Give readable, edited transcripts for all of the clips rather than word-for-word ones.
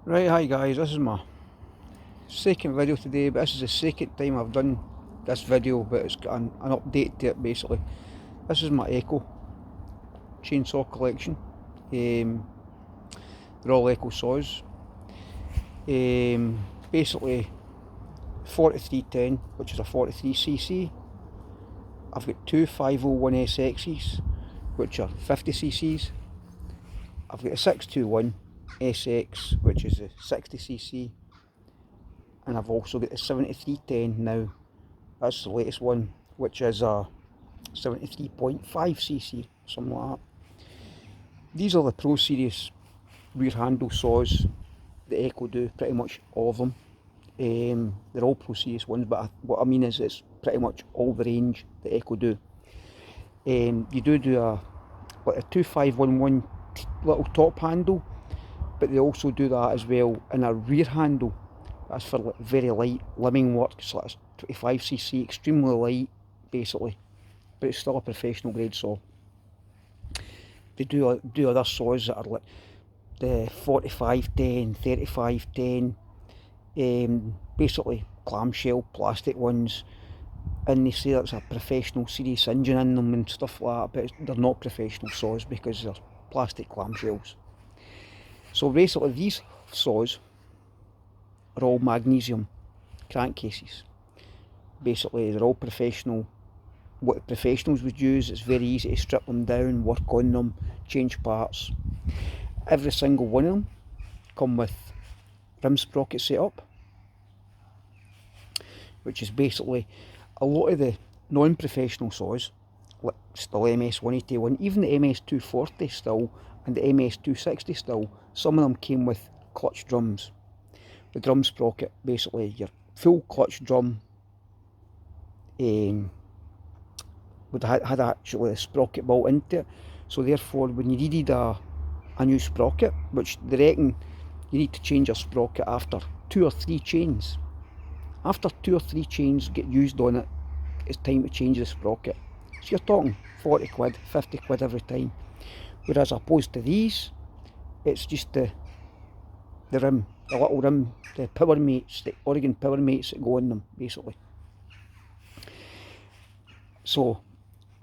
Right, hi guys, this is my second video today, but this is the second time I've done this video, but it's got an update to it basically. This is my Echo chainsaw collection. They're all Echo saws. Basically 4310, which is a 43cc. I've got two 501sx's, which are 50cc's. I've got a 621sx, which is a 60cc. And I've also got the 7310 now. That's the latest one, which is a 73.5cc, something like that. These are the Pro Series rear handle saws that Echo do, pretty much all of them. They're all Pro Series ones, but what I mean is it's pretty much all the range that Echo do. You do like a 2511 little top handle, but they also do that as well in a rear handle. That's for like very light limbing work, so that's 25cc, extremely light basically, but it's still a professional grade saw. They do other saws that are like the 4510, 3510, basically clamshell plastic ones, and they say that's a professional series engine in them and stuff like that, but they're not professional saws because they're plastic clamshells. So basically these saws are all magnesium crankcases. Basically they're all professional, what the professionals would use. It's very easy to strip them down, work on them, change parts. Every single one of them come with rim sprocket setup, which is basically a lot of the non-professional saws, like still MS181, even the MS240 still, and the MS260 still, some of them came with clutch drums. The drum sprocket, basically your full clutch drum, had actually a sprocket built into it, so therefore when you needed a new sprocket, which they reckon you need to change your sprocket after 2 or 3 chains. After 2 or 3 chains get used on it, it's time to change the sprocket. So you're talking 40 quid, 50 quid every time. Whereas opposed to these, it's just the rim, the little rim, the power mates, the Oregon power mates that go on them, basically. So,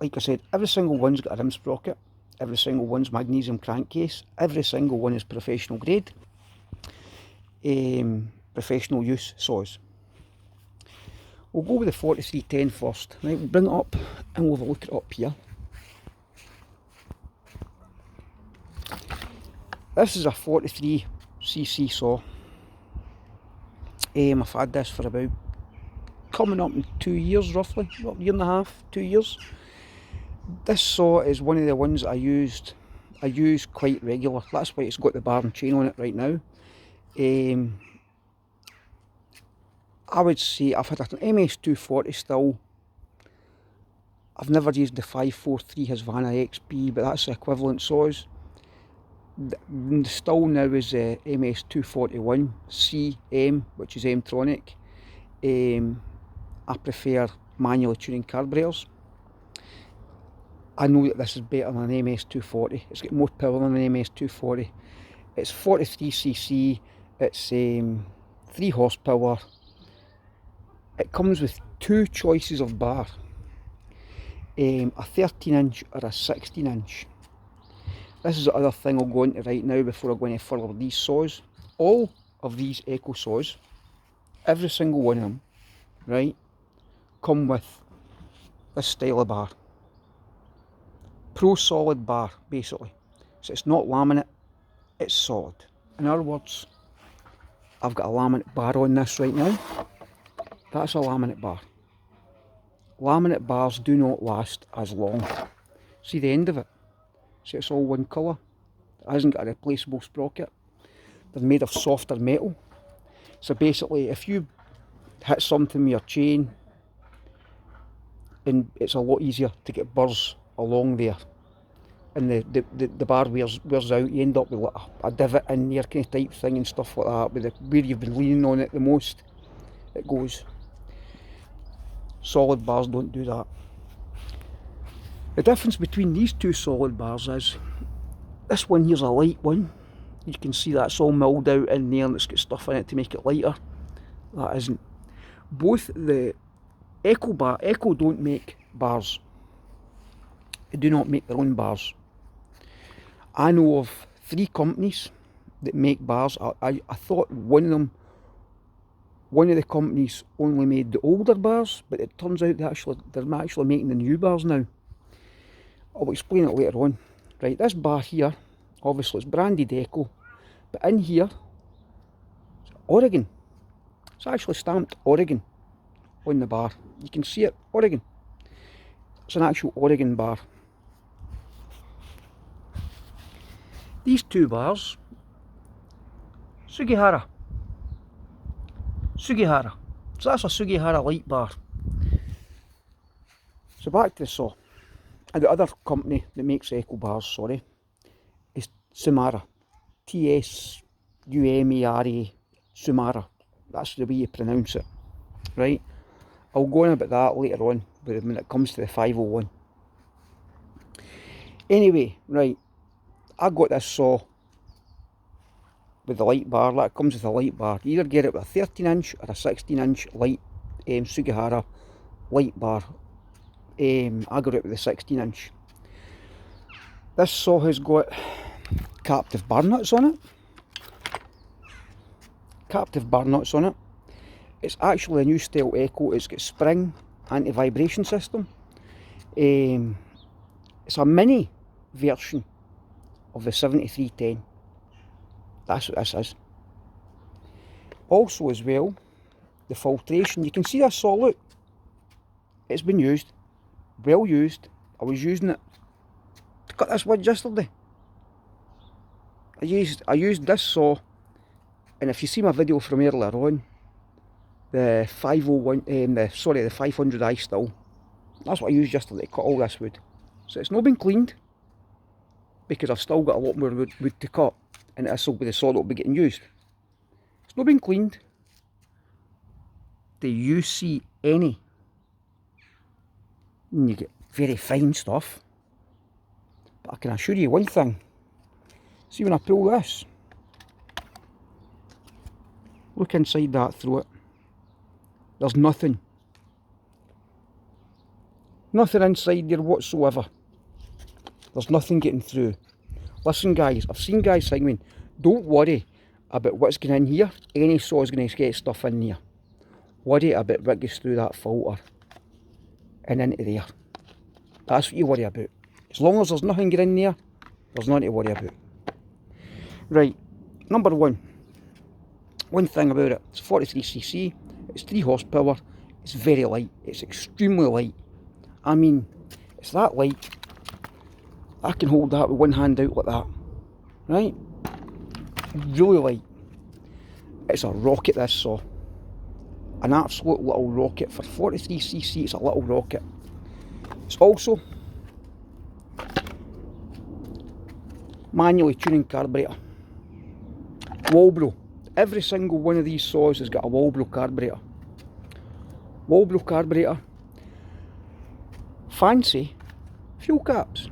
like I said, every single one's got a rim sprocket, every single one's magnesium crankcase, every single one is professional grade, professional use saws. We'll go with the 4310 first. Right, we'll bring it up and we'll have a look at it up here. This is a 43cc saw. I've had this for about coming up in 2 years roughly, well, a year and a half, 2 years. This saw is one of the ones I use quite regular. That's why it's got the bar and chain on it right now. I would say I've had an MS240 still. I've never used the 543 Husqvarna XP, but that's the equivalent saws. Still now is the MS241 CM, which is M-tronic. I prefer manually tuning carburetors. I know that this is better than an MS240. It's got more power than an MS240. It's 43cc, it's 3 horsepower. It comes with 2 choices of bar, a 13-inch or a 16-inch. This is the other thing I'll go into right now before I go any further with these saws. All of these Echo saws, every single one of them, right, come with this style of bar. Pro solid bar, basically. So it's not laminate, it's solid. In other words, I've got a laminate bar on this right now. That's a laminate bar. Laminate bars do not last as long. See the end of it? See, it's all one colour. It hasn't got a replaceable sprocket. They're made of softer metal. So basically, if you hit something with your chain, and it's a lot easier to get burrs along there, and the bar wears out, you end up with like a divot in there kind of type thing and stuff like that, where you've been leaning on it the most, it goes. Solid bars don't do that. The difference between these two solid bars is, this one here's a light one, You can see that's all milled out in there and it's got stuff in it to make it lighter. That isn't. Both the Echo don't make bars. They do not make their own bars. I know of 3 companies that make bars. I thought one of the companies only made the older bars, but it turns out they're actually making the new bars now. I'll explain it later on. Right, this bar here, obviously it's branded Echo, but in here, it's Oregon. It's actually stamped Oregon on the bar. You can see it, Oregon. It's an actual Oregon bar. These 2 bars, Sugihara. So that's a Sugihara light bar. So back to the saw. And the other company that makes Echo bars, sorry, is Sumara. T-S-U-M-A-R-A, Sumara. That's the way you pronounce it, right? I'll go on about that later on when it comes to the 501. Anyway, right, I got this saw with the light bar. That comes with a light bar. You either get it with a 13-inch or a 16-inch light Sugihara light bar. I got it with a 16-inch. This saw has got captive bar nuts on it. It's actually a new style Echo. It's got spring anti-vibration system. It's a mini version of the 7310. That's what this is. Also as well, the filtration. You can see this saw, look. It's been used. Well used. I was using it to cut this wood yesterday. I used this saw, and if you see my video from earlier on, the 500i still. That's what I used yesterday to cut all this wood. So it's not been cleaned, because I've still got a lot more wood to cut, and this will be the saw that will be getting used. It's not been cleaned. Do you see any? And you get very fine stuff. But I can assure you one thing. See when I pull this, look inside that throat. There's nothing. Nothing inside there whatsoever. There's nothing getting through. Listen guys, I've seen guys saying, me, don't worry about what's going in here. Any saw is going to get stuff in here. Worry about what gets through that filter and into there. That's what you worry about. As long as there's nothing getting in there, there's nothing to worry about. Right, number one. One thing about it, it's 43cc, it's 3 horsepower, it's very light, it's extremely light. I mean, it's that light, I can hold that with one hand out like that, right? Really light. It's a rocket, this saw. An absolute little rocket. For 43cc, it's a little rocket. It's also manually tuning carburetor. Walbro. Every single one of these saws has got a Walbro carburetor. Walbro carburetor. Fancy fuel caps.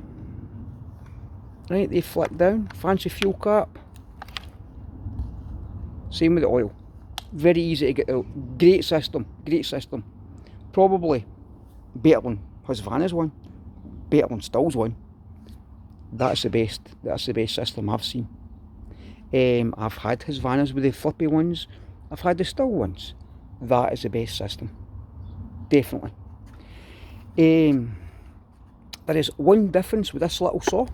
Right, they flick down. Fancy fuel cap. Same with the oil. Very easy to get out. Great system. Great system. Probably better than Husqvarna's one. Better than Still's one. That's the best. That's the best system I've seen. I've had Husqvarna's with the flippy ones. I've had the Still ones. That is the best system. Definitely. There is one difference with this little saw.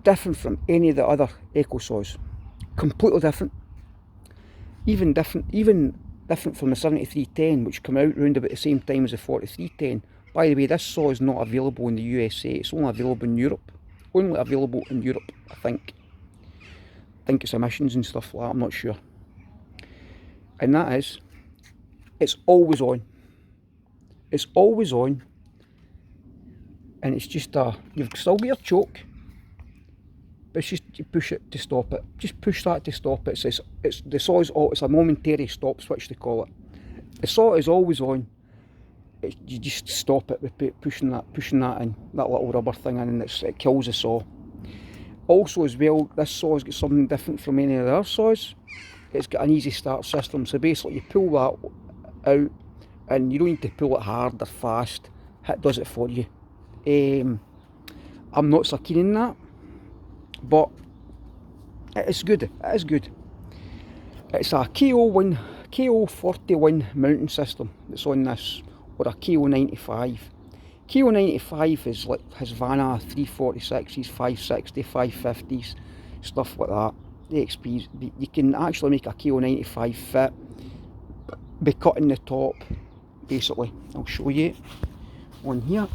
Different from any of the other Echo saws. Completely different. Even different from the 7310, which came out around about the same time as the 4310. By the way, this saw is not available in the USA. It's only available in Europe. Only available in Europe, I think. I think it's emissions and stuff like that, I'm not sure. And that is, it's always on. It's always on. And it's just you've still got your choke, but it's just, you push it to stop it. Just push that to stop it. The saw is it's a momentary stop switch, they call it. The saw is always on. You just stop it with pushing that in, that little rubber thing in, and it kills the saw. Also as well, this saw's got something different from any of the other saws. It's got an easy start system, so basically you pull that out and you don't need to pull it hard or fast, it does it for you. I'm not so keen on that, but it's good, it is good. It's a KO41 mounting system that's on this, or a KO95. KO95 is like Husqvarna 346s, 560, 550s, stuff like that. The XPs, you can actually make a KO95 fit by cutting the top, basically. I'll show you on here.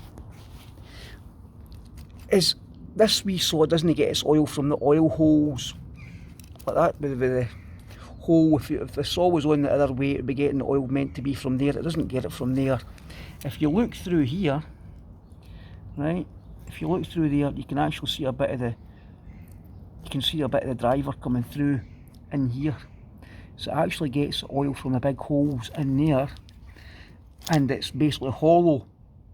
Is this wee saw doesn't get its oil from the oil holes, like that, with the hole. If the saw was on the other way, it would be getting the oil meant to be from there. It doesn't get it from there. If you look through here, right, if you look through there, you can actually see a bit of the, you can see a bit of the driver coming through in here. So it actually gets oil from the big holes in there, and it's basically hollow.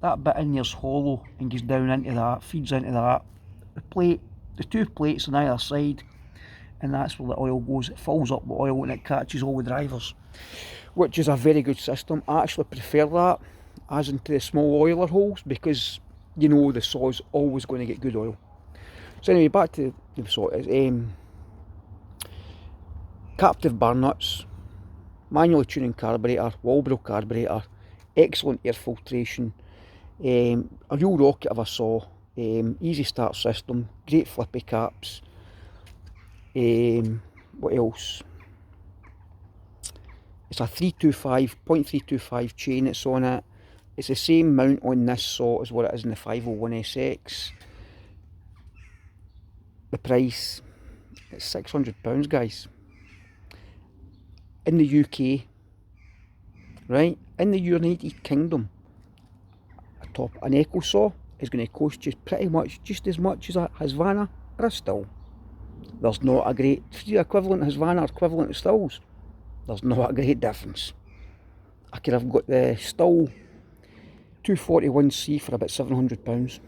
That bit in there's hollow and goes down into that, feeds into that. The plate, the two plates on either side, and that's where the oil goes. It fills up with oil and it catches all the drivers, which is a very good system. I actually prefer that as into the small oiler holes, because you know the saw's always going to get good oil. So anyway, back to the saw. It's captive bar nuts, manually tuning carburetor, Walbro carburetor, excellent air filtration, a real rocket of a saw, easy start system, great flippy caps. What else? It's a 0.325 chain that's on it. It's the same mount on this saw as what it is in the 501sx. The price, it's £600, guys. In the UK, right, in the United Kingdom, an Echo saw is going to cost you pretty much just as much as a Husqvarna or a Stihl. There's not a great, the equivalent Husqvarna equivalent of Stihls, there's not a great difference. I could have got the Stihl 241C for about £700.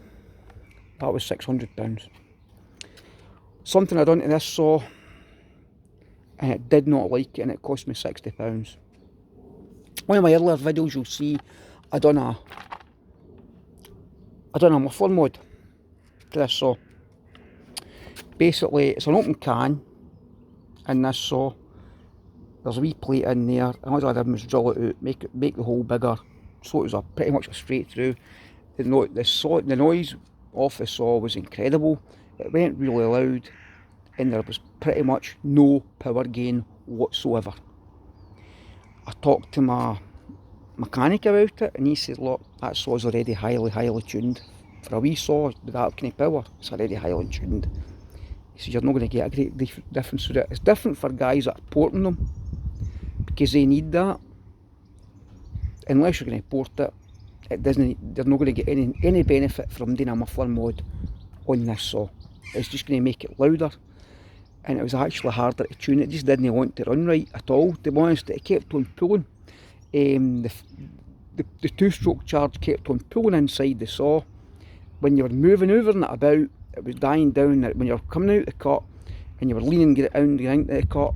That was £600. Something I done to this saw, and it did not like it, and it cost me £60. One of my earlier videos, you'll see I done a muffler mod to this saw. Basically, it's an open can in this saw. There's a wee plate in there, and all I did was drill it out, make the hole bigger, so it was pretty much a straight through. The noise off the saw was incredible. It went really loud, and there was pretty much no power gain whatsoever. I talked to my mechanic about it, and he said, look, that saw's already highly tuned. For a wee saw with that kind of power, it's already highly tuned. He said, you're not going to get a great difference with it. It's different for guys that are porting them, because they need that. Unless you're going to port it, they're not going to get any benefit from doing a muffler mod on this saw. It's just going to make it louder, and it was actually harder to tune. It just didn't want to run right at all, to be honest. It kept on pulling. The two-stroke charge kept on pulling inside the saw. When you were moving it about, it was dying down. When you were coming out the cut and you were leaning it down into the cut,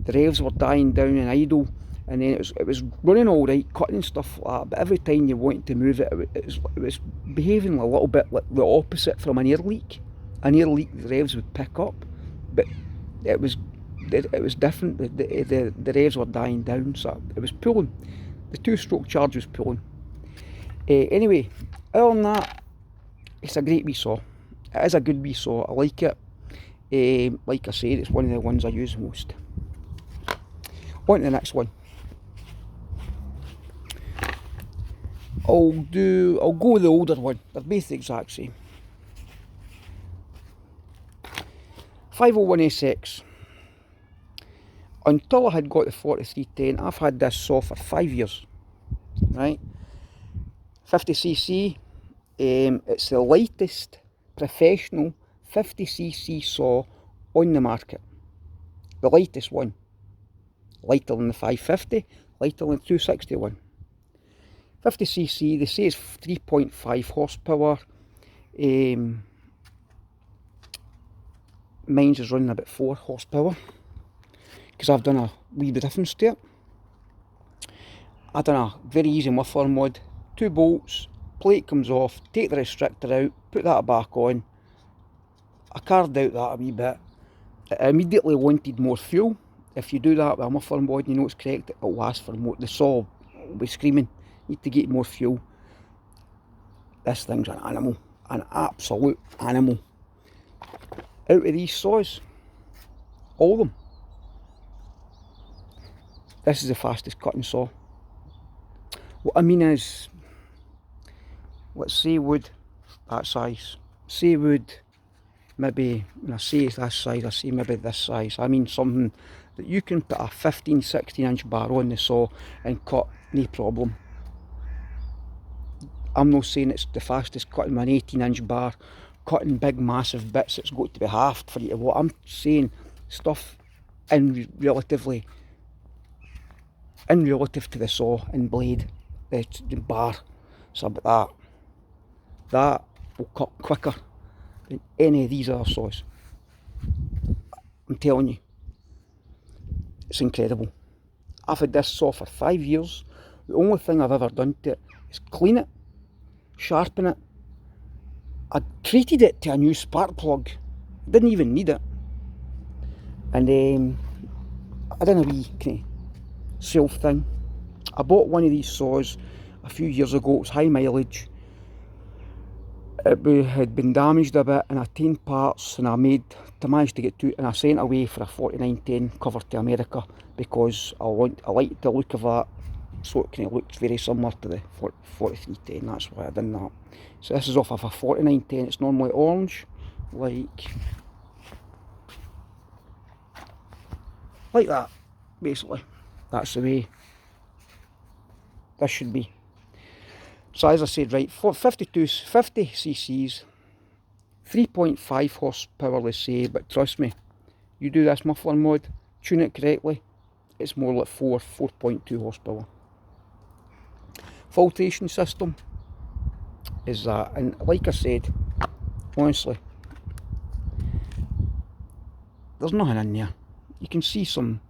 the revs were dying down and idle, and then it was running all right, cutting and stuff like that, but every time you wanted to move it, it was behaving a little bit like the opposite from an air leak. An air leak, the revs would pick up, but it was different. The revs were dying down, so it was pulling. The two-stroke charge was pulling. Anyway, other than that, it's a great wee saw. It is a good wee saw. I like it. Like I said, it's one of the ones I use most. On to the next one. I'll go with the older one. They're both the exact same. 501sx. Until I had got the 4310, I've had this saw for 5 years. Right? 50cc. It's the lightest professional 50cc saw on the market. The lightest one. Lighter than the 550, lighter than the 261. 50cc, they say it's 3.5 horsepower. mine's is running about 4 horsepower, because I've done a wee bit difference to it. I've done a very easy muffler mod, 2 bolts, plate comes off, take the restrictor out, put that back on. I carved out that a wee bit. I immediately wanted more fuel. If you do that with a muffler mod and you know it's correct, it'll last for more. The saw will be screaming, need to get more fuel. This thing's an animal, an absolute animal. Out of these saws, all of them, this is the fastest cutting saw. What I mean is, let's say wood that size, say wood maybe, when I say this size, I say maybe this size. I mean something that you can put a 15-16 inch bar on the saw and cut, no problem. I'm not saying it's the fastest cutting with an 18 inch bar, cutting big massive bits, it's got to be halved for you to what. I'm saying stuff in relative to the saw and blade, the bar, so about that will cut quicker than any of these other saws. I'm telling you, it's incredible. I've had this saw for 5 years. The only thing I've ever done to it is clean it, sharpen it. I treated it to a new spark plug, didn't even need it. And I done a wee kind of self thing. I bought one of these saws a few years ago. It was high mileage. It had been damaged a bit, and I tamed parts, and I managed to get to it, and I sent away for a 4910 cover to America, because I like the look of that, so it kind of looks very similar to the 4310. That's why I done that. So this is off of a 4910. It's normally orange, like that, basically. That's the way this should be. So as I said, right, 50 cc's, 3.5 horsepower, let's say, but trust me, you do this muffler mod, tune it correctly, it's more like 4.2 horsepower. Filtration system is that, and like I said, honestly, there's nothing in there. You can see some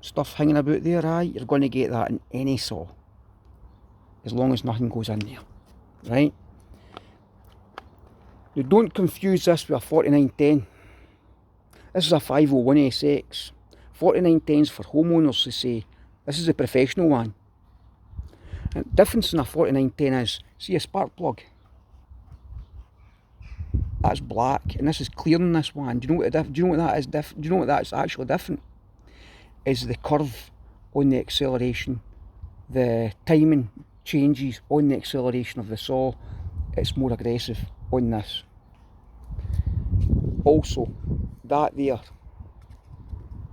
stuff hanging about there, aye, you're going to get that in any saw, as long as nothing goes in there, right? Now don't confuse this with a 4910. This is a 501sx. 4910's for homeowners, they say. This is a professional one. And the difference in a 4910 is, see a spark plug? That's black, and this is clear in this one. Do you know what that is? Do you know what that's actually different? Is the curve on the acceleration, the timing changes on the acceleration of the saw. It's more aggressive on this. Also, that there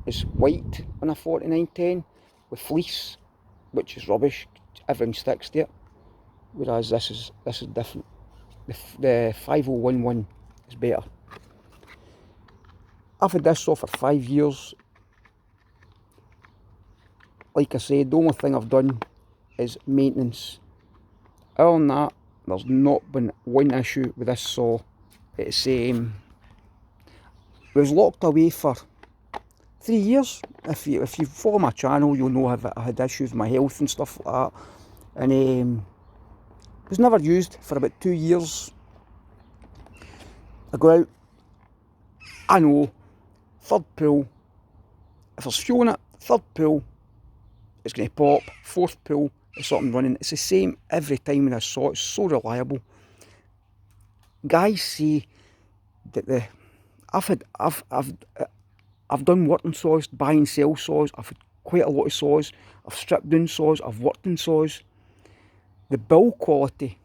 is white on a 4910 with fleece, which is rubbish. Everything sticks to it. Whereas this is different. The 5011 is better. I've had this saw for 5 years. Like I said, the only thing I've done is maintenance. Other than that, there's not been one issue with this saw. It's it was locked away for 3 years. If you follow my channel, you'll know I had issues with my health and stuff like that. And it was never used for about 2 years. I go out, I know, third pull, if there's fuel in it, third pull, it's going to pop, fourth pull, it's something running. It's the same every time with this saw. It's so reliable. Guys say that I've done working saws, buy and sell saws. I've had quite a lot of saws. I've stripped down saws. I've worked in saws. The build quality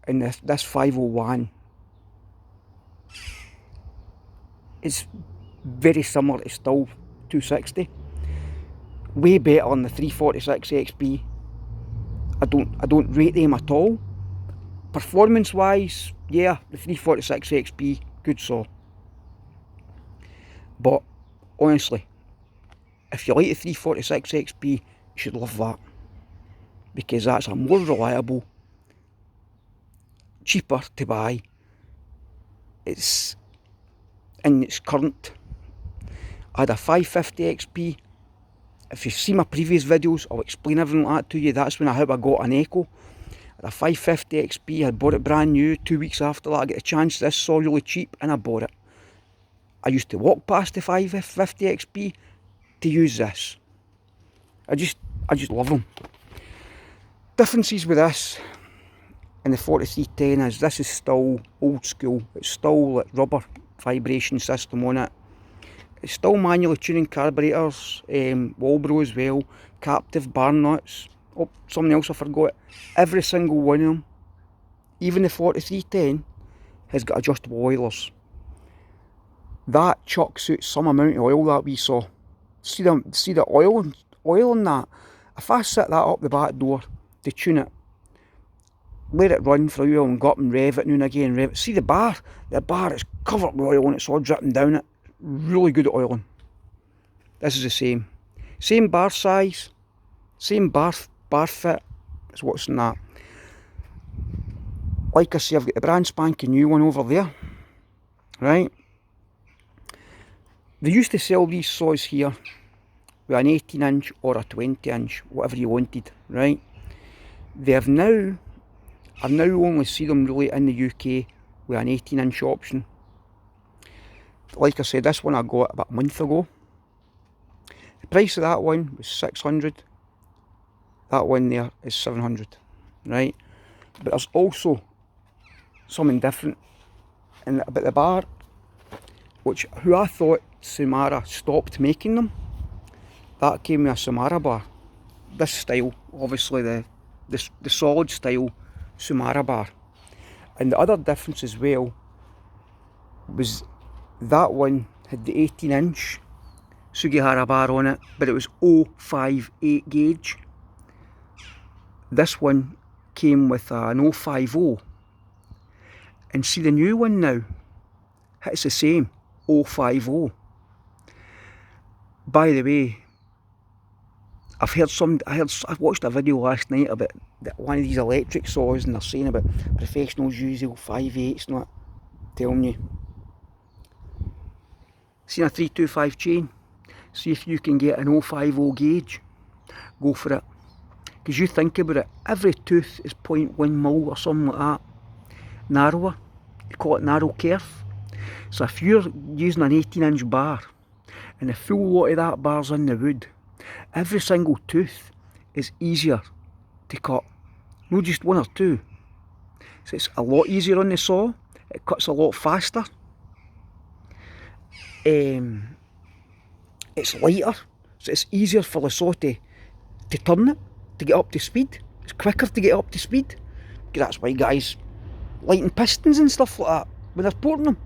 in this 501 is very similar to Stihl 260. Way better on the 346 XP. I don't rate them at all. Performance wise, yeah, the 346 XP, good saw. But honestly, if you like the 346 XP, you should love that, because that's a more reliable, cheaper to buy. It's in its current I had a 550 XP. If you see my previous videos, I'll explain everything like that to you. That's how I got an Echo. I had a 550 XP, I bought it brand new. 2 weeks after that, I get a chance. This saw really cheap and I bought it. I used to walk past the 550 XP to use this. I just love them. Differences with this and the 4310 is this is still old school. It's still like rubber vibration system on it. It's still manually tuning carburetors, Walbro as well, captive bar nuts. Oh, something else I forgot. Every single one of them, even the 4310, has got adjustable oilers. That chucks out some amount of oil that we saw. See the oil in that? If I set that up the back door to tune it, let it run for a while and go up and rev it now and again, rev it. See the bar is covered with oil and it's all dripping down it. Really good at oiling. This is the same. Same bar size, same bar fit as what's in that. Like I say, I've got the brand spanking new one over there. Right? They used to sell these saws here with an 18-inch or a 20-inch, whatever you wanted, right? I've now only seen them really in the UK with an 18-inch option. Like I said, this one I got about a month ago. The price of that one was 600. That one there is 700, right? But there's also something different about the bar, who I thought Sumara stopped making them. That came with a Sumara bar. This style, obviously the solid style Sumara bar. And the other difference as well was that one had the 18-inch Sugihara bar on it, but it was 058 gauge. This one came with an 050. And see the new one now, it's the same, 050. By the way, I watched a video last night about one of these electric saws, and they're saying about professionals use 058s and that. Telling you. See a 325 chain? See if you can get an 050 gauge. Go for it. Because you think about it, every tooth is 0.1 mil or something like that. Narrower. You call it narrow kerf. So if you're using an 18-inch bar and a full lot of that bar's in the wood, every single tooth is easier to cut. Not just one or two. So it's a lot easier on the saw. It cuts a lot faster. It's lighter, so it's easier for the saw to turn it, to get up to speed. It's quicker to get up to speed. That's why guys lighting pistons and stuff like that when they're porting them.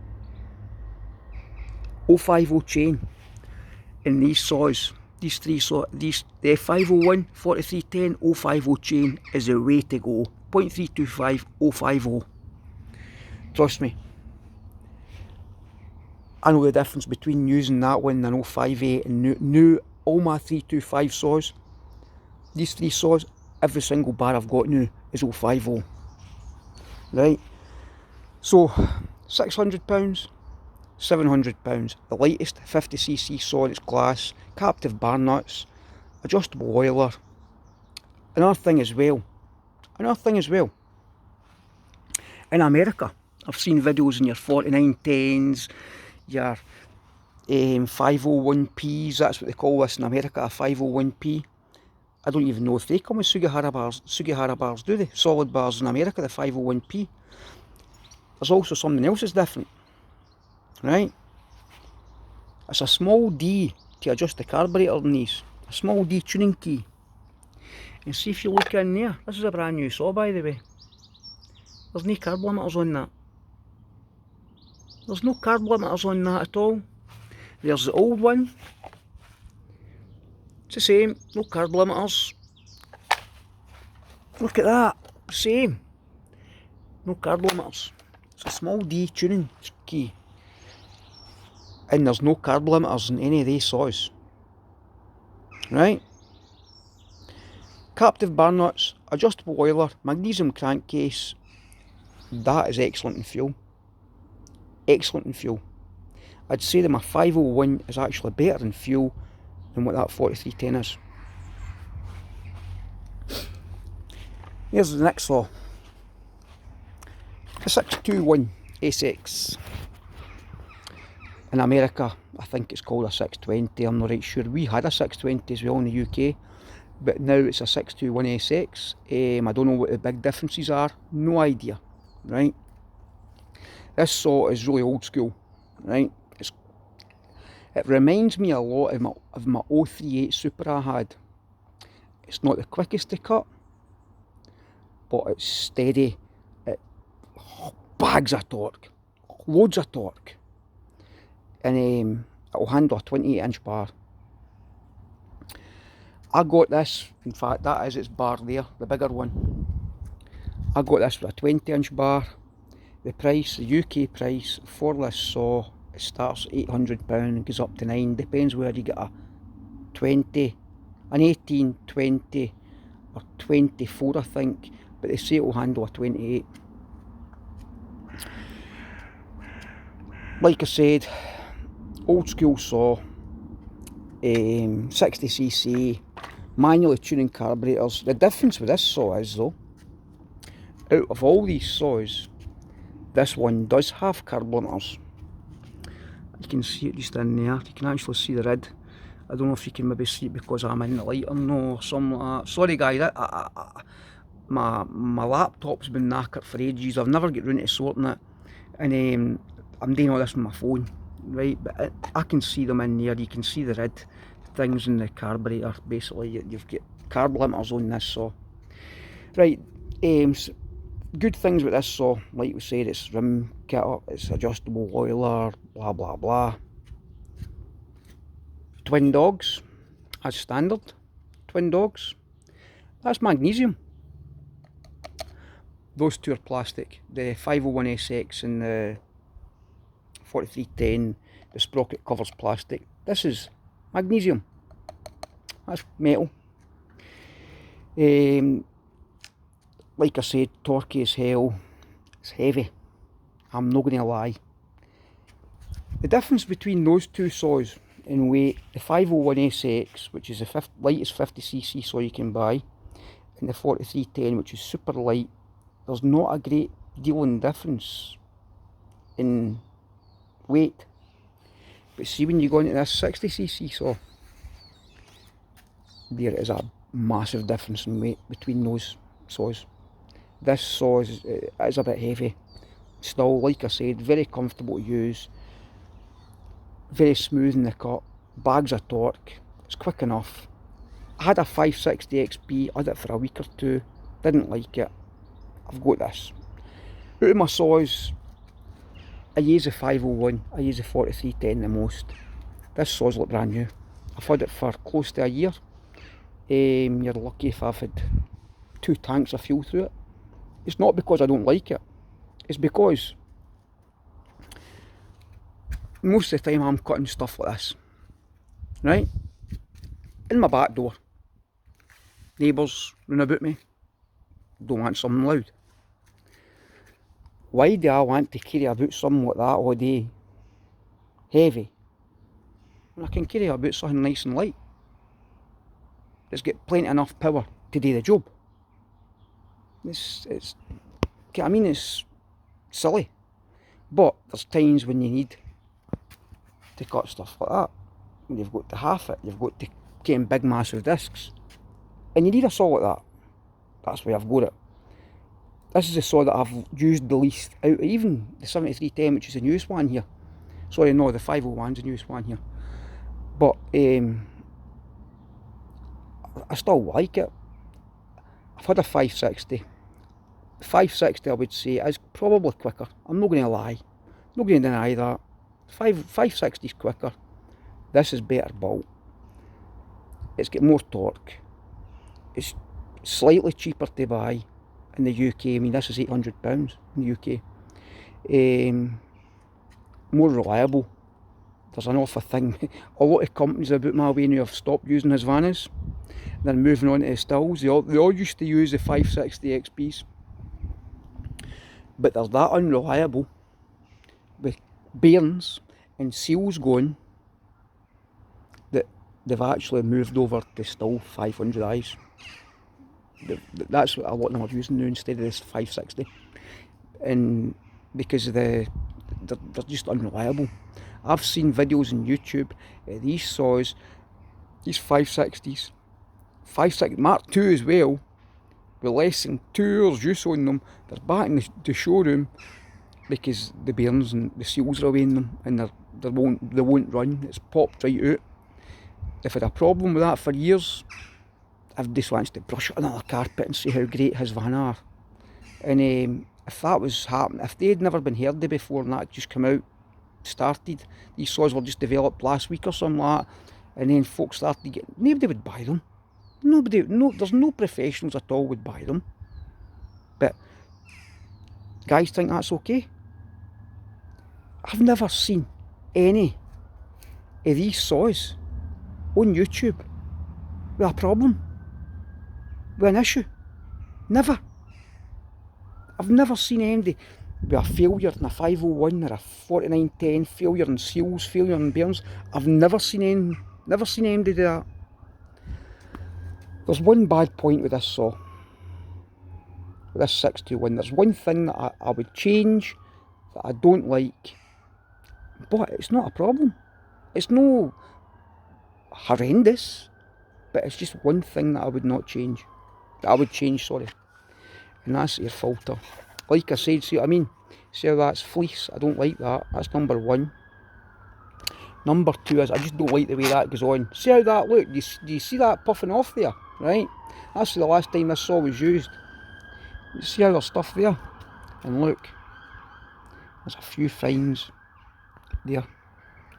050 chain in these saws, the F501, 4310, 050 chain is the way to go. 0.325, 050. Trust me. I know the difference between using that one and 058 and new all my 325 saws. These three saws, every single bar I've got now is 050. Right? So, £600, £700. The lightest 50cc saw that's glass, captive bar nuts, adjustable oiler. Another thing as well, in America, I've seen videos in your 4910s, your 501Ps, that's what they call this in America, a 501P. I don't even know if they come with Sugihara bars, do they? Solid bars in America, the 501P. There's also something else that's different, right? It's a small D to adjust the carburetor in these, a small D tuning key. And see if you look in there, this is a brand new saw by the way. There's no carb limiters on that. There's no carb limiters on that at all. There's the old one. It's the same, no carb limiters. Look at that, same. No carb limiters. It's a small D tuning key. And there's no carb limiters in any of these saws. Right? Captive bar nuts, adjustable oiler, magnesium crankcase. That is excellent in fuel. Excellent in fuel. I'd say that my 501 is actually better in fuel than what that 4310 is. Here's the next saw. The 621sx. In America, I think it's called a 620, I'm not right sure. We had a 620 as well in the UK, but now it's a 621sx. I don't know what the big differences are, no idea, right? This saw is really old school, right? It reminds me a lot of my 038 Super I had. It's not the quickest to cut, but it's steady. It bags of torque, loads of torque, and it'll handle a 28-inch bar. I got this, in fact that is its bar there, the bigger one. I got this with a 20-inch bar. The price, the UK price for this saw, it starts £800 and goes up to 9, depends where you get a 20, an 18, 20 or 24 I think, but they say it will handle a 28. Like I said, old school saw, 60cc, manually tuning carburetors. The difference with this saw is though, out of all these saws, this one does have carb limiters. You can see it just in there, you can actually see the red. I don't know if you can maybe see it because I'm in the light or no, or something like that. Sorry guys, my laptop's been knackered for ages, I've never get round to sorting it, and I'm doing all this on my phone, right, but I can see them in there, you can see the red things in the carburetor. Basically you've got carb limiters on this saw. Right, good things with this saw, like we said, it's rim kitter, it's adjustable oiler, blah blah blah. Twin dogs, as standard, twin dogs, that's magnesium. Those two are plastic, the 501sx and the 4310, the sprocket cover's plastic. This is magnesium, that's metal. Like I said, torquey as hell, it's heavy, I'm not going to lie. The difference between those two saws in weight, the 501sx, which is the lightest 50cc saw you can buy, and the 4310, which is super light, there's not a great deal in difference in weight. But see, when you go into this 60cc saw, there is a massive difference in weight between those saws. This saw is a bit heavy. Still, like I said, very comfortable to use, very smooth in the cut, bags of torque, it's quick enough. I had a 560 XP, I had it for a week or two, didn't like it. I've got this. Out of my saws, I use the 501, I use the 4310 the most. This saw's like brand new. I've had it for close to a year. You're lucky if I've had 2 tanks of fuel through it. It's not because I don't like it, it's because most of the time I'm cutting stuff like this, right? In my back door, neighbours round about me, don't want something loud. Why do I want to carry about something like that all day, heavy, when I can carry about something nice and light? It's got plenty enough power to do the job. It's silly, but there's times when you need to cut stuff like that. When you've got to half it, you've got to get in big massive discs, and you need a saw like that. That's why I've got it. This is the saw that I've used the least out of even the 7310, which is the newest one here. Sorry, no, the 501's the newest one here. But I still like it. I've had a 560. The 560 I would say is probably quicker. I'm not going to lie. I'm not going to deny that. 560 is quicker. This is better built. It's got more torque. It's slightly cheaper to buy in the UK. I mean, this is £800 in the UK. More reliable. There's an awful thing. A lot of companies about my way now have stopped using Husqvarnas. They're moving on to the stills. They all used to use the 560 XPs. But they're that unreliable with bearings and seals going that they've actually moved over to still 500is. That's what a lot of them are using now instead of this 560, and because they're just unreliable. I've seen videos on YouTube of these saws, these 560s, 560 Mark II as well, with less than 2 hours use on them. They're back in the showroom because the bearings and the seals are away in them, and they won't run. It's popped right out. I've had a problem with that for years. I've just wanted to brush it on another carpet and see how great his van are. And if that was happening, if they'd never been heard of before and that just come out, started, these saws were just developed last week or something like that, and then folks started getting, nobody would buy them. There's no professionals at all would buy them. But guys think that's okay. I've never seen any of these saws on YouTube with a problem, with an issue. Never. I've never seen anybody with a failure in a 501 or a 4910, failure in seals, failure in bearings. I've never seen anybody do that. There's one bad point with this saw, with this 621. There's one thing that I would change that I don't like, but it's not a problem. It's no horrendous, but it's just one thing that I would not change. That I would change, sorry. And that's your filter. Like I said, see what I mean? See how that's fleece? I don't like that. That's number one. Number two is I just don't like the way that goes on. See how that look? Do you see that puffing off there? Right? That's the last time this saw was used. You see how there's stuff there? And look, there's a few fines there.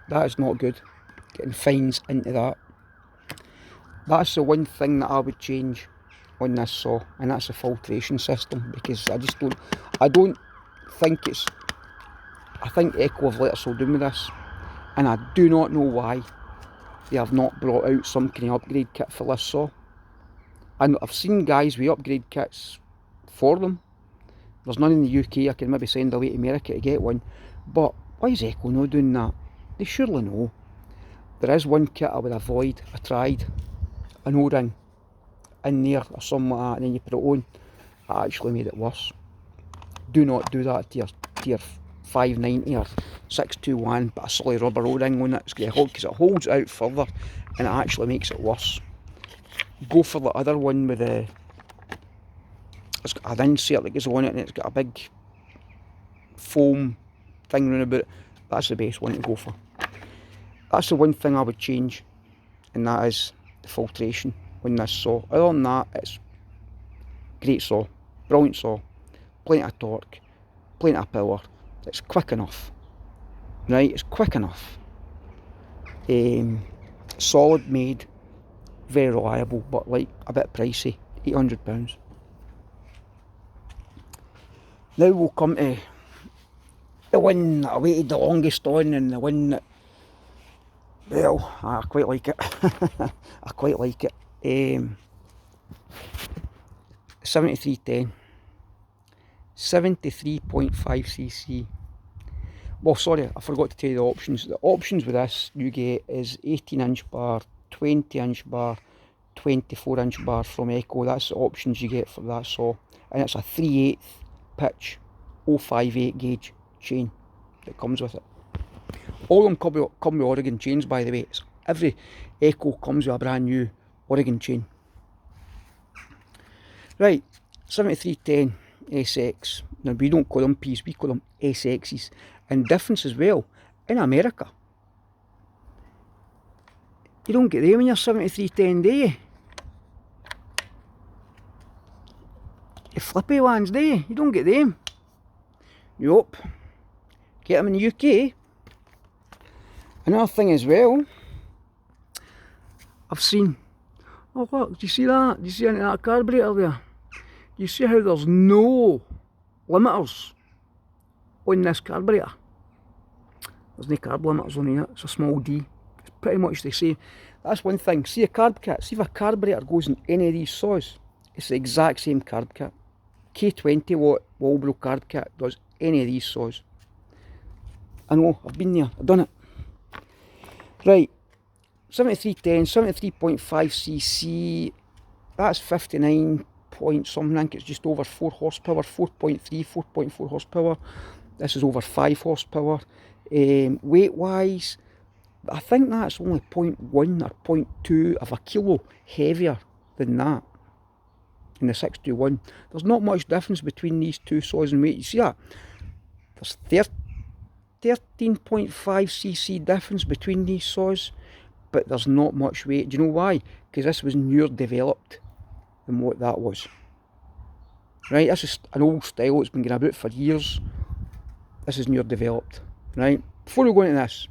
That is not good. Getting fines into that. That's the one thing that I would change on this saw, and that's the filtration system, because I don't think it's, I think Echo have let us all down with this, and I do not know why they have not brought out some kind of upgrade kit for this saw. And I've seen guys with upgrade kits for them. There's none in the UK. I can maybe send away to America to get one, but why is Echo not doing that? They surely know. There is one kit I would avoid. I tried an O-ring in there or something like that, and then you put it on. It actually made it worse. Do not do that to your 590 or 621, but a solid rubber O-ring on it. It's going to hold, because it holds it out further and it actually makes it worse. Go for the other one with the, it's got an insert that goes on it and it's got a big foam thing round about it. That's the best one to go for. That's the one thing I would change, and that is the filtration on this saw. Other than that, it's great saw, brilliant saw, plenty of torque, plenty of power. It's quick enough, right? It's quick enough. Solid made, very reliable, but like a bit pricey, £800. Now we'll come to the one that I waited the longest on, and the one that, well, I quite like it. I quite like it. 7310, 73.5cc. Well, sorry, I forgot to tell you the options. The options with this you get is 18-inch bar, 20-inch bar, 24-inch bar from Echo. That's the options you get for that saw, and it's a 3/8 pitch 058 gauge chain that comes with it. All of them come with Oregon chains, by the way. Every Echo comes with a brand new Oregon chain. Right, 7310sx. Now we don't call them P's, we call them SX's. And difference as well, in America, you don't get them in your 7310, do you? The flippy ones, do you? You don't get them. Nope. Get them in the UK. Another thing as well, I've seen, oh look, do you see that? Do you see that carburetor there? Do you see how there's no limiters on this carburetor? There's no carb limiters on here, it's a small D. It's pretty much the same. That's one thing. See a carb kit, see if a carburetor goes in any of these saws, it's the exact same carb kit. K20 watt Walbro carb kit does any of these saws. I know, I've been there, I've done it. Right, 7310, 73.5cc, that's 59 point something, I think it's just over 4 horsepower, 4.3, 4.4 horsepower. This is over 5 horsepower. Weight wise, I think that's only 0.1 or 0.2 of a kilo heavier than that in the 621. There's not much difference between these two saws in weight. You see that? There's 13.5cc difference between these saws, but there's not much weight. Do you know why? Because this was newer developed than what that was. Right, this is an old style, it's been going about for years. This is newer developed. Right, before we go into this,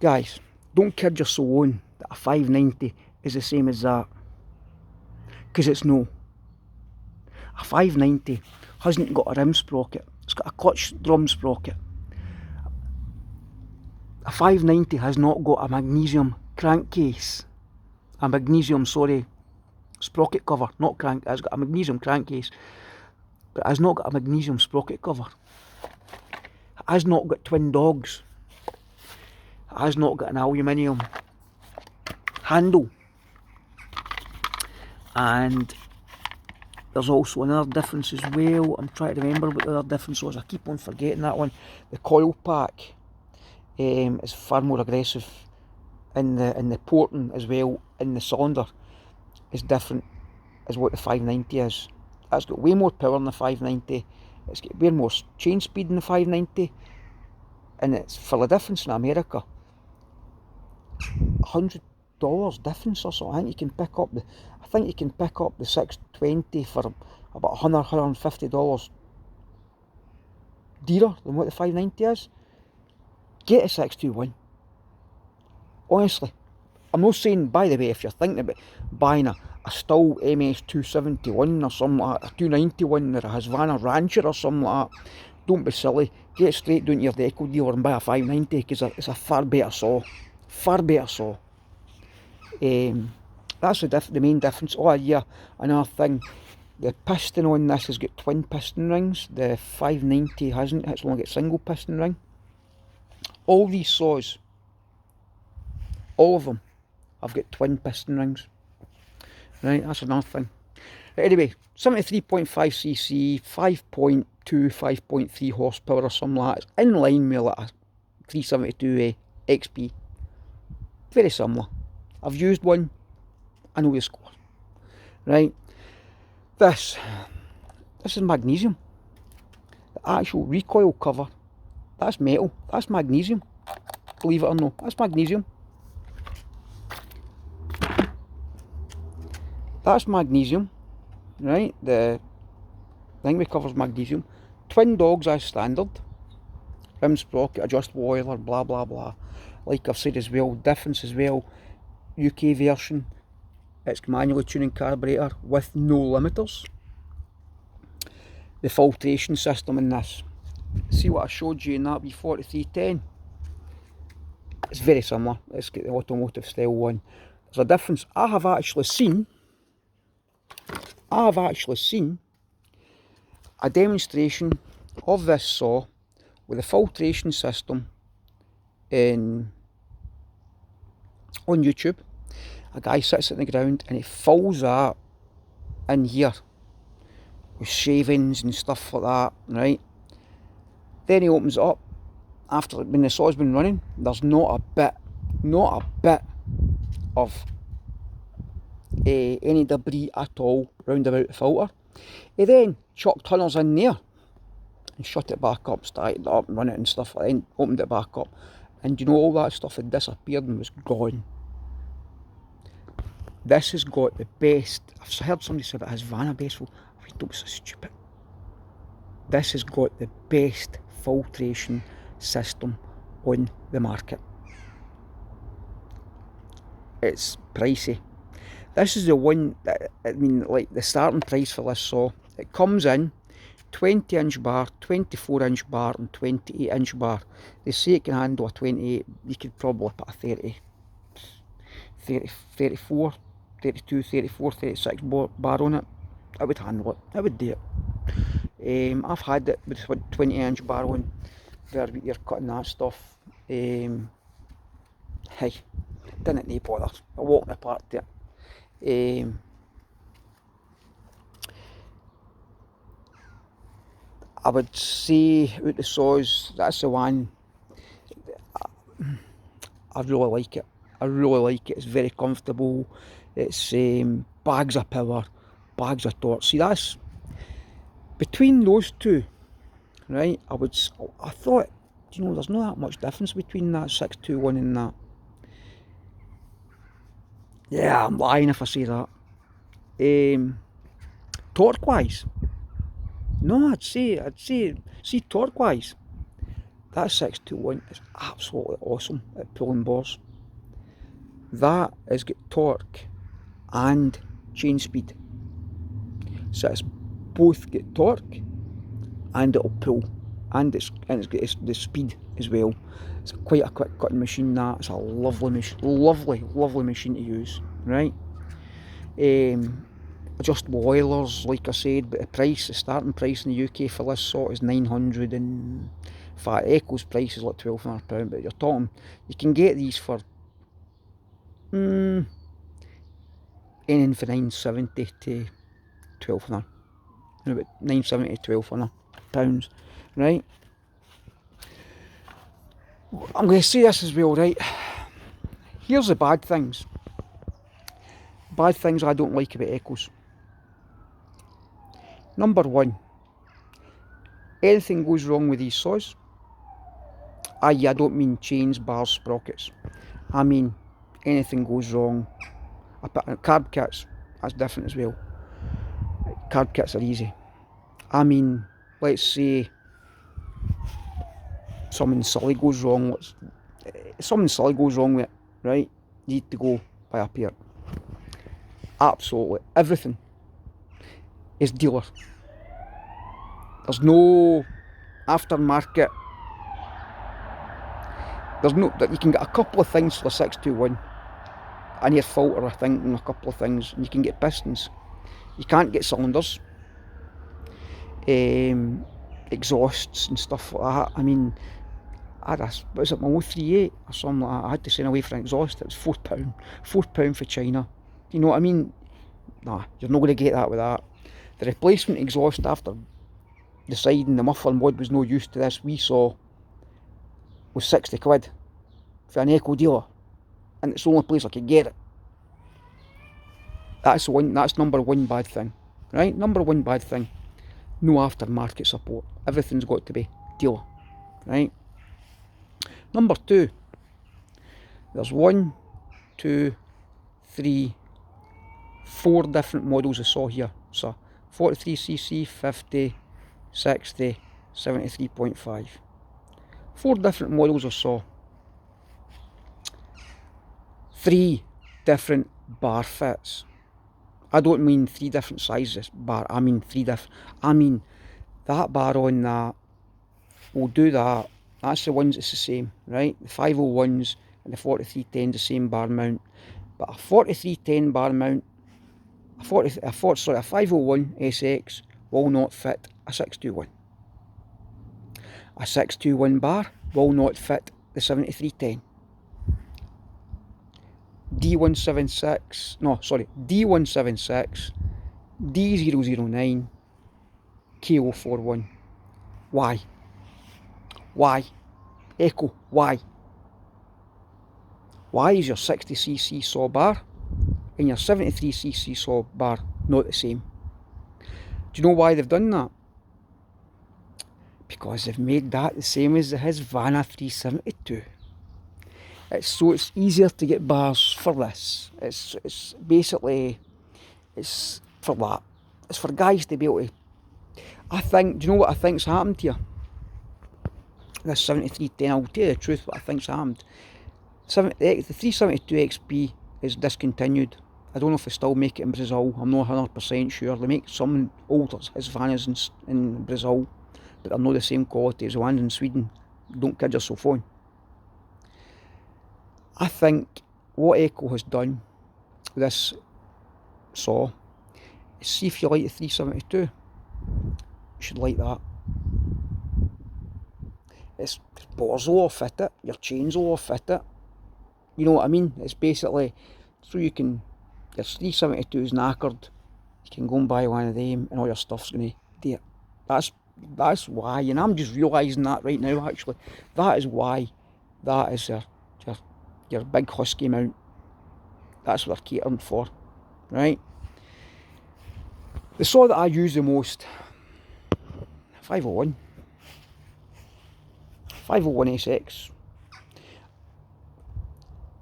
guys, don't kid your soul on that a 590 is the same as that, because it's no. A 590 hasn't got a rim sprocket, it's got a clutch drum sprocket. A 590 has not got a magnesium crankcase, sprocket cover, not crank. It has got a magnesium crankcase, but it has not got a magnesium sprocket cover. It has not got twin dogs. It has not got an aluminium handle. And there's also another difference as well. I'm trying to remember what the other difference was. I keep on forgetting that one. The coil pack is far more aggressive in the porting as well. In the cylinder is different as what the 590 is. That's got way more power than the 590. It's got way more chain speed than the 590, and it's for the difference in America. $100 difference or so. I think you can pick up the 620 for about $150 dearer than what the 590 is. Get a 621. Honestly, I'm not saying, by the way, if you're thinking about buying a Stihl MS271 or something like that, a 291 or a Husqvarna Rancher or something like that, don't be silly. Get straight down to your deco dealer and buy a 590, because it's a far better saw. Far better saw. That's the main difference. Oh yeah, another thing, the piston on this has got twin piston rings. The 590 hasn't, it's only got single piston ring. All these saws, all of them, have got twin piston rings. Right, that's another thing. Anyway, 73.5cc, 5.2, 5.3 horsepower or something like that. It's in line with like a 372 XP. Very similar. I've used one, I know the score. Right, this is magnesium. The actual recoil cover, that's metal, that's magnesium. Believe it or not, that's magnesium. That's magnesium, right? The thing we cover's magnesium. Twin dogs as standard. Rim sprocket, adjustable oiler, blah blah blah. Like I've said as well, difference as well. UK version, it's manually tuning carburetor with no limiters. The filtration system in this, see what I showed you in that B4310? It's very similar. It's got the automotive style one. There's a difference. I have actually seen a demonstration of this saw with a filtration system on YouTube. A guy sits at the ground and he fills that in here with shavings and stuff like that, right? Then he opens it up after, when the saw's been running. There's not a bit of any debris at all round about the filter. He then chucked tunnels in there and shut it back up, started it up and run it and stuff, and then opened it back up, and you know, all that stuff had disappeared and was gone. This has got the best, I've heard somebody say about Husqvarna best, well, don't be so stupid. This has got the best filtration system on the market. It's pricey. This is the one that, I mean, like the starting price for this saw, it comes in 20-inch bar, 24-inch bar and 28-inch bar. They say it can handle a 28, you could probably put a 34, 32, 34, 36 bar on it. I would handle it, I would do it. I've had it with a 20-inch bar on, where you're cutting that stuff. hey, didn't need bother. I walked in the park there. I would say out the saws, that's the one. I really like it. I really like it. It's very comfortable. It's bags of power, bags of torque. See, that's between those two, right? I thought, you know, there's not that much difference between that 621 and that. Yeah, I'm lying if I say that. Torque wise, no, I'd say, see, torque wise, that 621 is absolutely awesome at pulling bores. That has got torque and chain speed. So it's both get torque and it'll pull, and it's got the speed as well. It's quite a quick cutting machine. That it's a lovely machine, lovely machine to use, right? Adjustable oilers, like I said, but the starting price in the UK for this sort is 900, and in fact Echo's price is like £1,200, but you're talking, you can get these for anything for 970 to 1200, about 970 to 1200 pounds, right? I'm going to say this as well, right? Here's the bad things. Bad things I don't like about Echoes. Number one, anything goes wrong with these saws, i.e. I don't mean chains, bars, sprockets. I mean anything goes wrong. Carb kits, that's different as well. Carb kits are easy. I mean, let's say something silly goes wrong. Something silly goes wrong with it, right? You need to go buy a pair. Absolutely everything is dealer. There's no aftermarket. There's no, you can get a couple of things for the 621, an air filter, I think, and a couple of things, and you can get pistons. You can't get cylinders, exhausts and stuff like that. I mean, I had what was it, my 038 or something like that. I had to send away for an exhaust. It was £4 for China. You know what I mean? Nah, you're not going to get that with that. The replacement exhaust, after deciding the muffler mod was no use to this, we saw was 60 quid for an Echo dealer, and it's the only place I could get it. That's number one bad thing, right? Number one bad thing, no aftermarket support. Everything's got to be dealer, right? Number two, there's 1, 2, 3, 4 different models I saw here. So 43cc, 50, 60, 73.5. 4 different models I saw. 3 different bar fits. I don't mean 3 different sizes bar, I mean 3 different. I mean that bar on that will do that. That's the ones that's the same, right? The 501s and the 4310s the same bar mount. But a 4310 bar mount, a 501sx will not fit a 621. A 621 bar will not fit the 7310. D176, D009, K041. Why? Why? Echo, why? Why is your 60cc saw bar and your 73cc saw bar not the same? Do you know why they've done that? Because they've made that the same as his Vanna 372. It's easier to get bars for this. It's basically, it's for that. It's for guys to be able to, I think, do you know what I think's happened here? This 7310, I'll tell you the truth what I think's happened. The 372 XP is discontinued. I don't know if they still make it in Brazil. I'm not 100% sure. They make some older his Vannas in Brazil, but they're not the same quality as the ones in Sweden. Don't kid yourself on. I think what Echo has done with this saw is, see if you like the 372, you should like that. Its bores will all fit it, your chains will all fit it, You know what I mean? It's basically, so you can, your 372's knackered, you can go and buy one of them and all your stuff's going to do it. That's why, and I'm just realising that right now actually. That is why that is your big husky mount. That's what they're catering for, right? The saw that I use the most, 501. 501sx.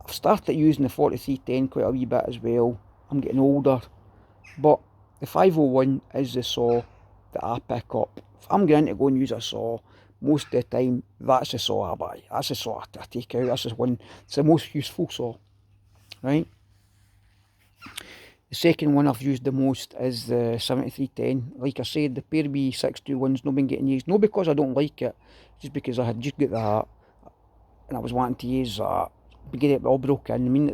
I've started using the 4310 quite a wee bit as well. I'm getting older, but the 501 is the saw that I pick up. If I'm going to go and use a saw, most of the time, that's the saw I buy. That's the saw I take out. That's the one. It's the most useful saw, right? The second one I've used the most is the 7310. Like I said, the pair B 621's not been getting used. Not because I don't like it, just because I had just got that and I was wanting to use that. But get it all broken. I mean,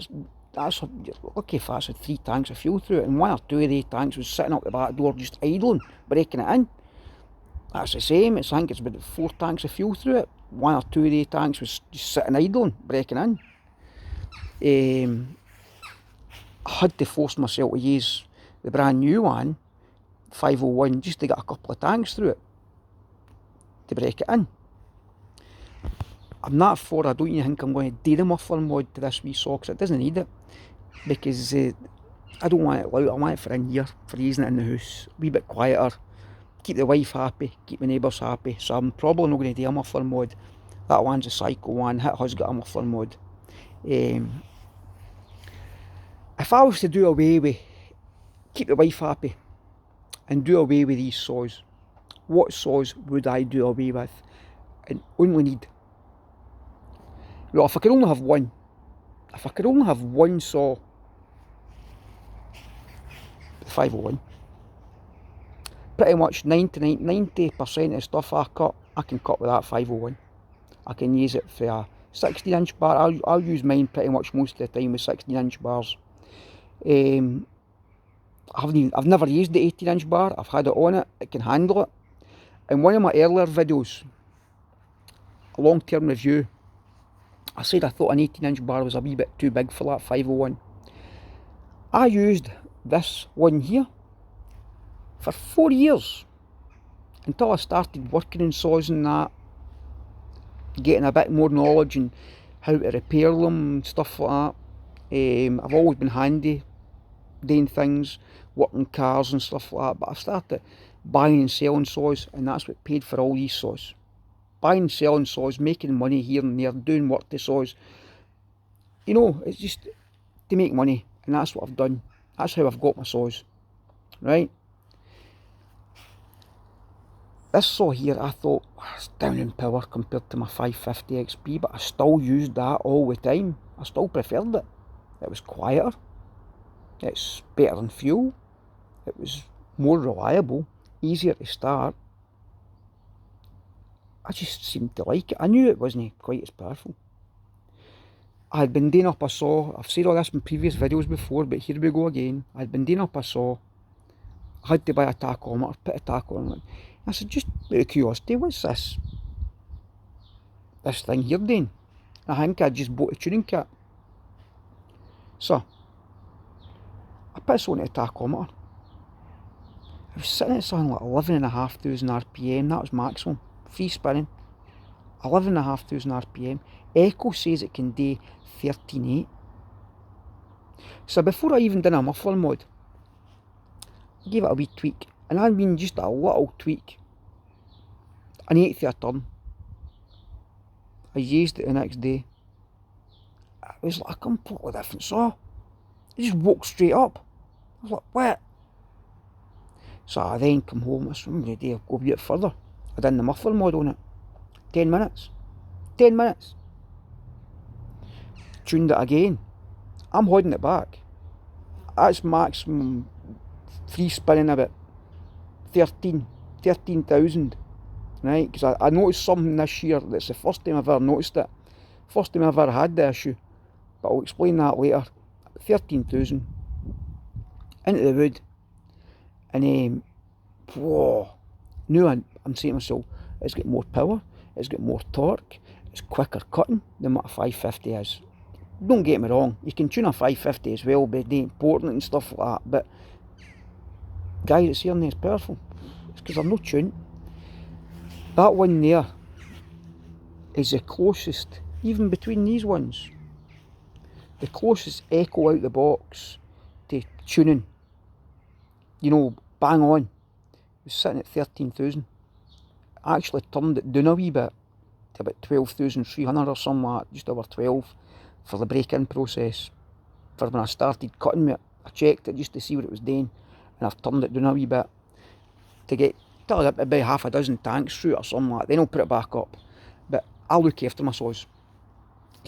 that's lucky if that's had 3 tanks of fuel through it, and 1 or 2 of the tanks was sitting up the back door just idling, breaking it in. That's the same. I think it's about 4 tanks of fuel through it. 1 or 2 of the tanks was just sitting idling, breaking in. I had to force myself to use the brand new one, 501, just to get a couple of tanks through it to break it in. I'm not for, I don't even think I'm going to do the muffler mod to this wee saw because it doesn't need it, because I don't want it loud. I want it for in here, for using it in the house, a wee bit quieter, keep the wife happy, keep the neighbours happy. So I'm probably not going to do a muffler mod. That one's a cycle one. It has got a muffler mod. If I was to do away with, keep the wife happy and do away with these saws, what saws would I do away with and only need? Well, if I could only have one, saw, the 501, pretty much 90% of stuff I cut, I can cut with that 501. I can use it for a 16-inch bar. I'll use mine pretty much most of the time with 16-inch bars. I've never used the 18-inch bar. I've had it on it. It can handle it. In one of my earlier videos, a long-term review, I said I thought an 18-inch bar was a wee bit too big for that 501. I used this one here for 4 years until I started working in saws and that, getting a bit more knowledge and how to repair them and stuff like that. I've always been handy doing things, working cars and stuff like that, but I started buying and selling saws, and that's what paid for all these saws. Buying and selling saws, making money here and there, doing work to saws. You know, it's just to make money, and that's what I've done. That's how I've got my saws, right? This saw here, I thought, it's down in power compared to my 550 XP, but I still used that all the time. I still preferred it. It was quieter. It's better than fuel. It was more reliable, easier to start. I just seemed to like it. I knew it wasn't quite as powerful. I had been doing up a saw. I've said all this in previous videos before, but here we go again. I had been doing up a saw. I had to buy a tachometer, put a tacho on it. I said, just out of curiosity, what's this thing here doing? I think I just bought a tuning kit. So, I put this on the tachometer. I was sitting at something like 11,500 RPM, that was maximum. Free spinning. 11,500 RPM. Echo says it can do 13.8. So before I even done a muffler mod, I gave it a wee tweak. And I mean just a little tweak. An 1/8 of a turn. I used it the next day. It was like a completely different saw. It just woke straight up. I was like, what? So I then come home, I said, I'm going to go a bit further. I done the muffler mod on it. 10 minutes. 10 minutes. Tuned it again. I'm holding it back. That's maximum free spinning about 13,000. Right? Because I noticed something this year that's the first time I've ever noticed it. First time I've ever had the issue. But I'll explain that later. 13,000. Into the wood. And whoa. Now I'm saying to myself, it's got more power, it's got more torque, it's quicker cutting than what a 550 is. Don't get me wrong, you can tune a 550 as well, but it ain't important and stuff like that. But guys, it's here and it's powerful. It's because I'm not tuned. That one there is the closest, even between these ones, the closest echo out the box to tuning, you know, bang on. It was sitting at 13,000. I actually turned it down a wee bit to about 12,300 or something like that, just over 12 for the break-in process. For when I started cutting it, I checked it just to see what it was doing, and I've turned it down a wee bit to get till I get about half a dozen tanks through it or something like that. Then I'll put it back up. But I'll look after my saws.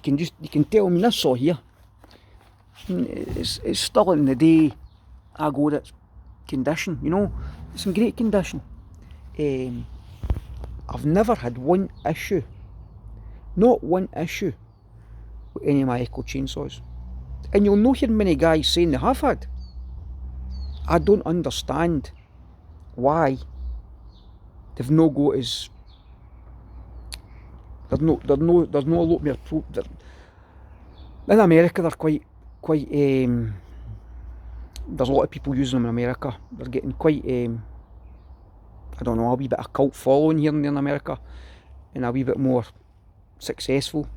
You can tell me this saw here, it's still in the day I got its condition, you know, it's in great condition. I've never had one issue, not one issue, with any of my Echo chainsaws. And you'll not hear many guys saying they have had. I don't understand why they've no got as there's no a lot more in America. They're quite there's a lot of people using them in America. They're getting quite I don't know, a wee bit of cult following here and there in America, and a wee bit more successful.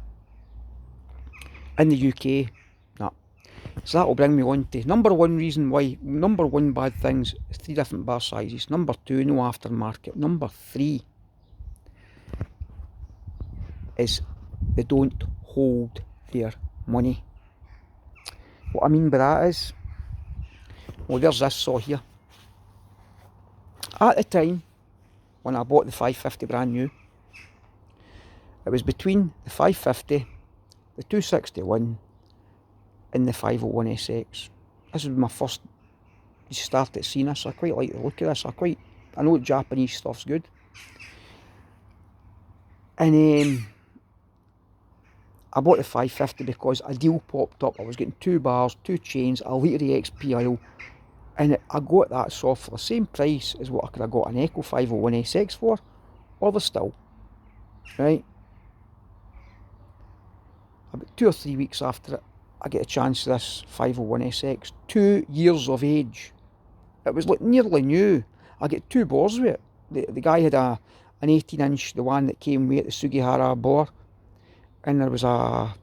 In the UK, nah. So that will bring me on to number one reason why, number one bad things is 3 different bar sizes. Number 2, no aftermarket. Number 3 is they don't hold their money. What I mean by that is, well, there's this saw here. At the time when I bought the 550 brand new, it was between the 550, the 261 and the 501sx. This was my first start at seeing this. I quite like the look of this. I know Japanese stuff's good. And I bought the 550 because a deal popped up. I was getting 2 bars, 2 chains, a litre of XP oil, and I got that saw for the same price as what I could have got an Echo 501sx for, or the still, right? About 2 or 3 weeks after it, I get a chance of this 501sx, 2 years of age. It was like nearly new. I get 2 bores with it. The guy had an 18-inch, the one that came with it, the Sugihara bore, and there was a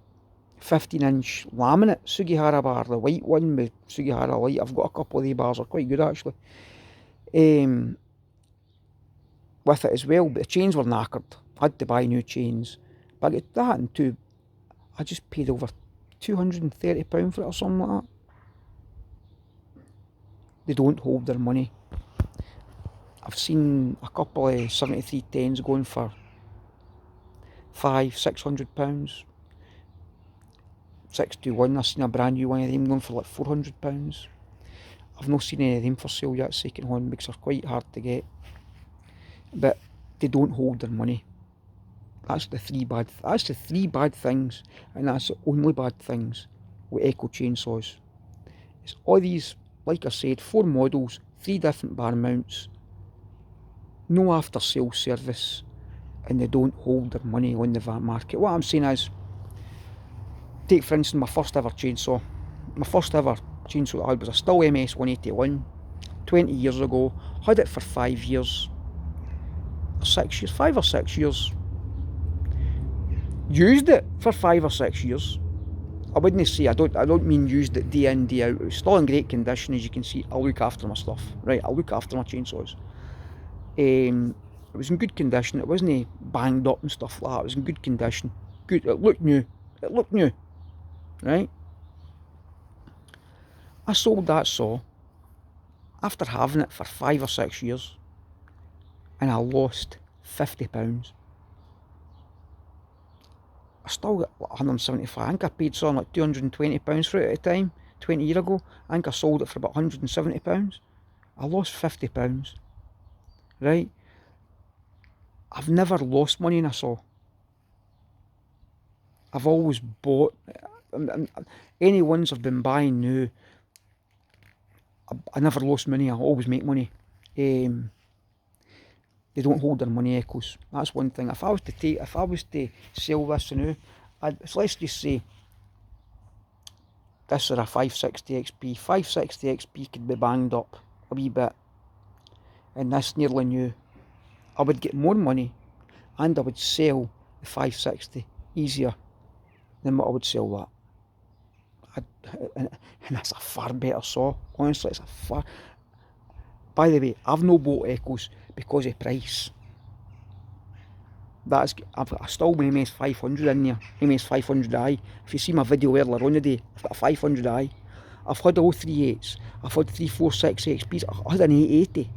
15-inch laminate Sugihara bar, the white one with Sugihara light. I've got a couple of these bars, they're quite good actually. With it as well, but the chains were knackered. I had to buy new chains. But I get that and 2, I just paid over £230 for it or something like that. They don't hold their money. I've seen a couple of 7310s going for £500-600. 621, I've seen a brand new one of them going for like £400. I've not seen any of them for sale yet, second hand, because they're quite hard to get. But they don't hold their money. That's the 3 bad things, and that's the only bad things with Echo chainsaws. It's all these, like I said, 4 models, 3 different bar mounts, no after sale service, and they don't hold their money on the market. What I'm saying is, take for instance my first ever chainsaw. My first ever chainsaw I had was a Still MS 181, 20 years ago. Had it for 5 years, or 6 years, 5 or 6 years. Used it for 5 or 6 years. I wouldn't say, I don't mean used it day in, day out. It was still in great condition, as you can see. I look after my stuff, right? I look after my chainsaws. It was in good condition. It wasn't banged up and stuff like that. It was in good condition. Good. It looked new. Right? I sold that saw after having it for 5 or 6 years, and I lost £50. I still got like 175. I think I paid something like £220 for it at the time, 20 years ago. I think I sold it for about £170. I lost £50. Right? I've never lost money in a saw. I've always bought, any ones I've been buying new, I never lost money. I always make money. They don't hold their money, Echoes. That's one thing. If I was to sell this new, so let's just say this is a 560XP. 560XP could be banged up a wee bit, and this nearly new. I would get more money, and I would sell the 560 easier than what I would sell that. And that's a far better saw. Honestly, it's a far. By the way, I've no bought Echoes because of price. I still got MS500 in there, MS500i. If you see my video earlier on today, I've got a 500i. I've had all 38s. I've had 346 XPs. I had an 880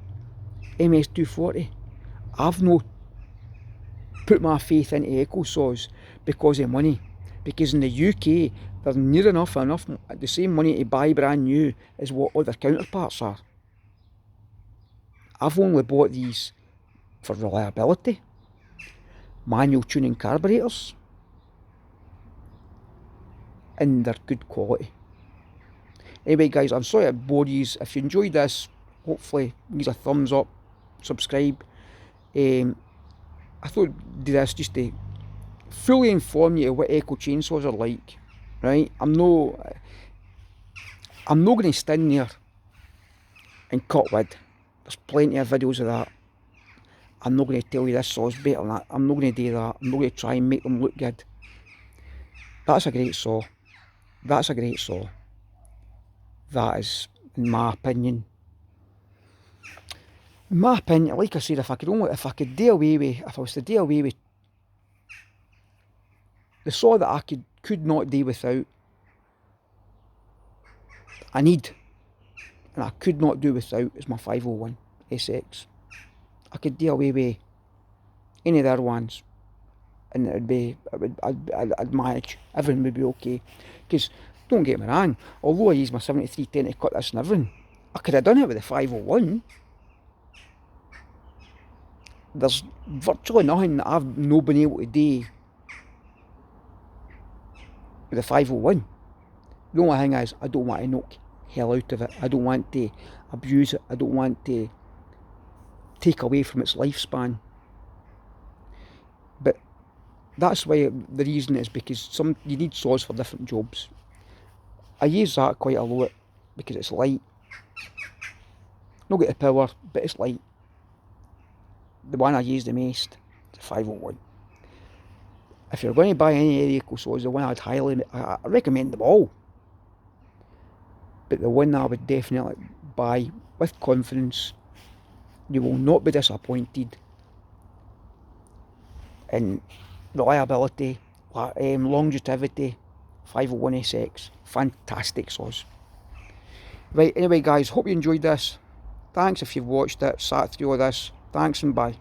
MS240. I've no put my faith into Echo saws because of money. Because in the UK, there's near enough the same money to buy brand new as what other counterparts are. I've only bought these for reliability, manual tuning carburetors, and they're good quality. Anyway guys, I'm sorry I bored you. If you enjoyed this, hopefully give us a thumbs up, subscribe. I thought I'd do this just to fully inform you of what Echo chainsaws are like, right? I'm not going to stand there and cut wood. There's plenty of videos of that. I'm not going to tell you this saw's better than that. I'm not going to do that. I'm not going to try and make them look good. That's a great saw. That's a great saw. That is, in my opinion. In my opinion, like I said, if I could do away with, if I was to do away with the saw that I could not do without, I need, and I could not do without, is my 501sx. I could do away with any of the other ones, and I'd manage. Everything would be okay. Because don't get me wrong, although I use my 7310 to cut this and everything, I could have done it with the 501. There's virtually nothing that I've not been able to do with the 501. The only thing is, I don't want to knock hell out of it. I don't want to abuse it. I don't want to take away from its lifespan. But that's why the reason is because you need saws for different jobs. I use that quite a lot because it's light. Not got the power, but it's light. The one I use the most is the 501. If you're going to buy any Echo saws, the one I recommend them all. But the one that I would definitely buy with confidence, you will not be disappointed in reliability, longevity, 501sx, fantastic saws. Right, anyway guys, hope you enjoyed this. Thanks if you've watched it, sat through all this. Thanks and bye.